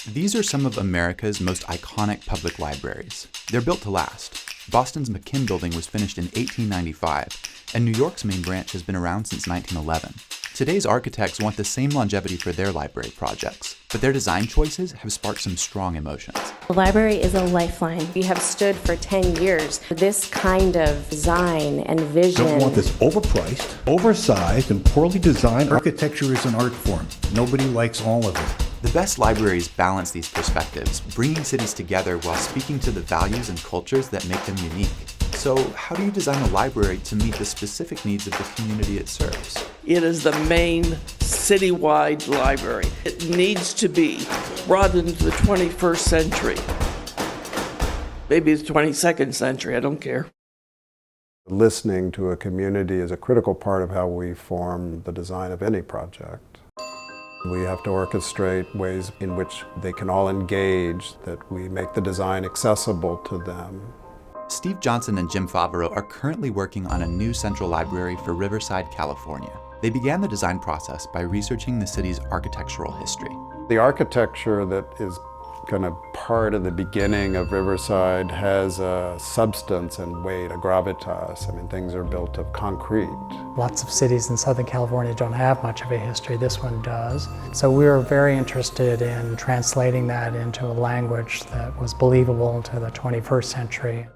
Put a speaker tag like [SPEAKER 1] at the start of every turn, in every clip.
[SPEAKER 1] These are some of America's most iconic public libraries. They're built to last. Boston's McKim building was finished in 1895, and New York's main branch has been around since 1911. Today's architects want the same longevity for their library projects, but their design choices have sparked some strong emotions.
[SPEAKER 2] The library is a lifeline. We have stood for 10 years. This kind of design and vision.
[SPEAKER 3] Don't want this overpriced, oversized, and poorly designed. Architecture is an art form. Nobody likes all of it.
[SPEAKER 1] The best libraries balance these perspectives, bringing cities together while speaking to the values and cultures that make them unique. So, how do you design a library to meet the specific needs of the community it serves?
[SPEAKER 4] It is the main citywide library. It needs to be brought into the 21st century. Maybe the 22nd century, I don't care.
[SPEAKER 5] Listening to a community is a critical part of how we form the design of any project. We have to orchestrate ways in which they can all engage, that we make the design accessible to them.
[SPEAKER 1] Steve Johnson and Jim Favreau are currently working on a new central library for Riverside, California. They began the design process by researching the city's architectural history.
[SPEAKER 5] The architecture that is kind of part of the beginning of Riverside has a substance and weight, a gravitas. I mean, things are built of concrete.
[SPEAKER 6] Lots of cities in Southern California don't have much of a history. This one does. So we were very interested in translating that into a language that was believable to the 21st century.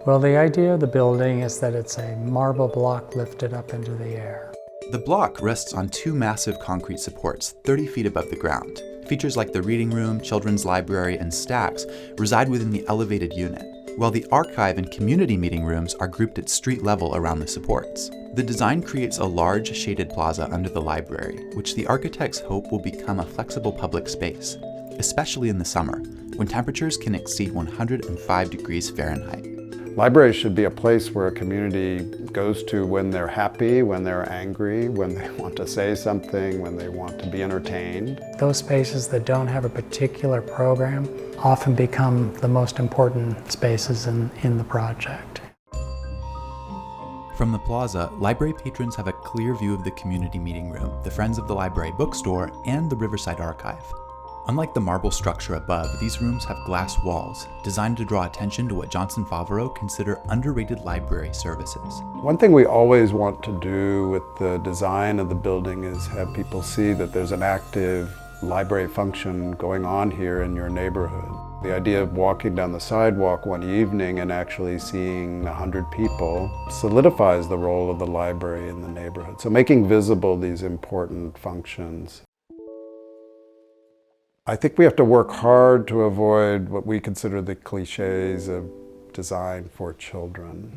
[SPEAKER 6] Well, the idea of the building is that it's a marble block lifted up into the air.
[SPEAKER 1] The block rests on two massive concrete supports 30 feet above the ground. Features like the reading room, children's library, and stacks reside within the elevated unit, while the archive and community meeting rooms are grouped at street level around the supports. The design creates a large shaded plaza under the library, which the architects hope will become a flexible public space, especially in the summer, when temperatures can exceed 105 degrees Fahrenheit.
[SPEAKER 5] Libraries should be a place where a community goes to when they're happy, when they're angry, when they want to say something, when they want to be entertained.
[SPEAKER 6] Those spaces that don't have a particular program often become the most important spaces in the project.
[SPEAKER 1] From the plaza, library patrons have a clear view of the community meeting room, the Friends of the Library bookstore, and the Riverside Archive. Unlike the marble structure above, these rooms have glass walls, designed to draw attention to what Johnson Favreau consider underrated library services.
[SPEAKER 5] One thing we always want to do with the design of the building is have people see that there's an active library function going on here in your neighborhood. The idea of walking down the sidewalk one evening and actually seeing 100 people solidifies the role of the library in the neighborhood. So making visible these important functions. I think we have to work hard to avoid what we consider the cliches of design for children.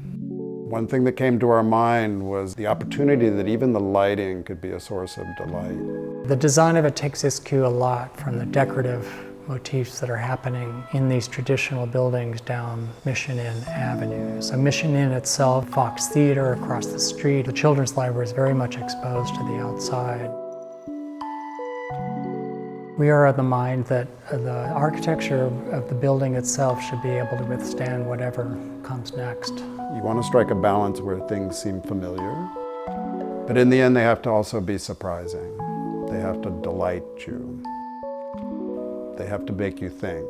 [SPEAKER 5] One thing that came to our mind was the opportunity that even the lighting could be a source of delight.
[SPEAKER 6] The design of it takes its cue a lot from the decorative motifs that are happening in these traditional buildings down Mission Inn Avenue. So Mission Inn itself, Fox Theater across the street, the Children's Library is very much exposed to the outside. We are of the mind that the architecture of the building itself should be able to withstand whatever comes next.
[SPEAKER 5] You want to strike a balance where things seem familiar, but in the end they have to also be surprising. They have to delight you. They have to make you think.